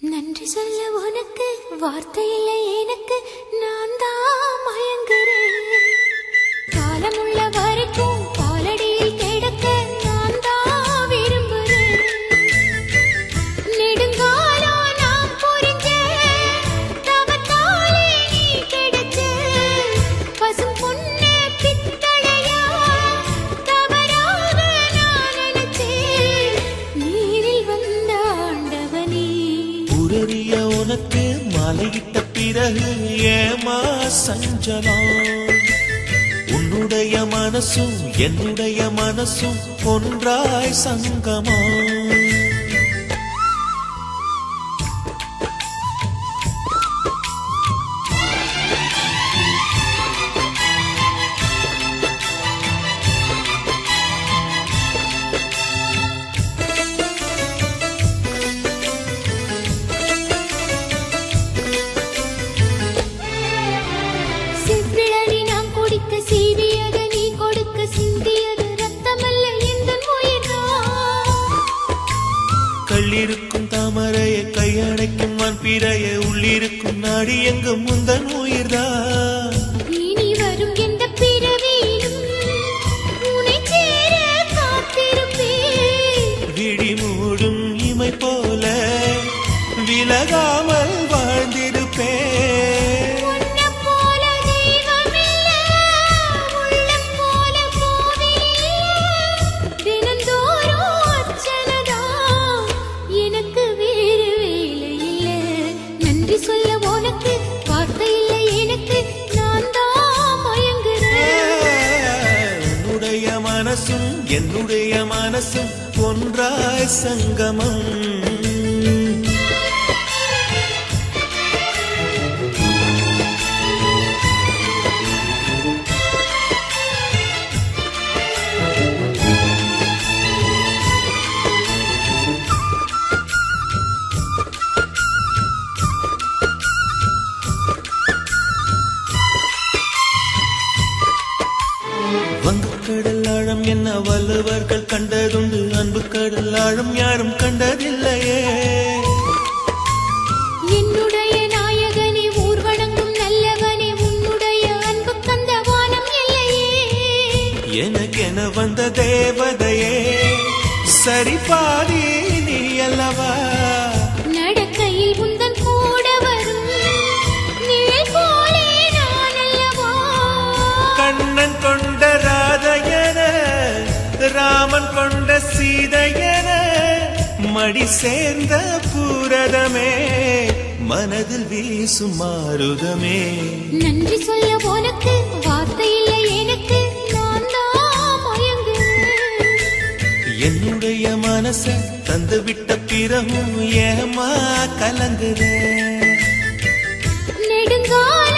நன்றி சொல்ல உனக்கு வார்த்தை இல்லை எனக்கு, நான் தான் மயங்குறேன். காலமுள்ள வரைக்கும் காலடியில் கிடக்க நான் தான் விரும்புறேன். நெடுங்காலம் நாம் புரிஞ்ச தவத்தாலே நீ கிடைச்ச பசும் பொன்னே பித்தளையா தவறாக நான் நினைச்சேன். நீரில் வந்த ஆண்டவனே உரறிய உனக்கு மாலையிட்ட பிறகு ஏமா சஞ்சலம்? உன்னுடைய மனசும் என்னுடைய மனசும் ஒன்றாய் சங்கமா? செவ்விழலி நாம் குடிக்க சீவியது நீ கொடுக்க சிந்தியது ரத்தமல்ல எந்தன் உயிர்தான். கள்ளிருக்கும் தாமரைய கையடைக்கும் வான்பிறைய உள்ளிருக்கும் நாடி எங்கும் முந்தன் உயிர்தான். இனி வரும் எந்த பிறவியிலும் உன்னைச் சேர காத்திருப்பேன். விழி மூடும் இமை போல விலகாமல் வாழ்ந்திருப்பேன். உன்னைப் போல தெய்வமில்ல, உள்ளம் போல கோவிலில்ல. தினந்தோறும் அர்ச்சனைதான், எனக்கு வேறு வேலை இல்ல. நன்றி சொல்ல உனக்கு வார்த்தை இல்லை எனக்கு, நான் தான் மயங்குறேன். உன்னுடைய மனசும் என்னுடைய மனசும் ஒன்றாய் சங்கமம். வங்கக்கடல் ஆழம் என்ன வள்ளுவர்கள் கண்டதுண்டு, அன்பு கடல் ஆழம் யாரும் கண்டதில்லையே. என்னுடைய நாயகனே ஊர்வணங்கும் நல்லவனே, உன்னுடைய அன்பு கந்த வானம் இல்லையே. எனக்கென வந்த தேவதையே சரி பாதி நீ அல்லவா? நடக்கையில் உந்தன் கூட வரும் நிழல் போலே நான் அல்லவா? கண்ணன் கொண்ட ராதையன ராமன் கொண்ட சீதையன மடி சேர்ந்த பூரதமே மனதில் வீசும் மாருதமே. நன்றி சொல்ல உனக்கு வார்த்தை இல்லை எனக்கு, நான் தான் மயங்குறேன். என்னுடைய மனச தந்து விட்ட பிறகும் ஏமா கலங்குற? நெடுங்கால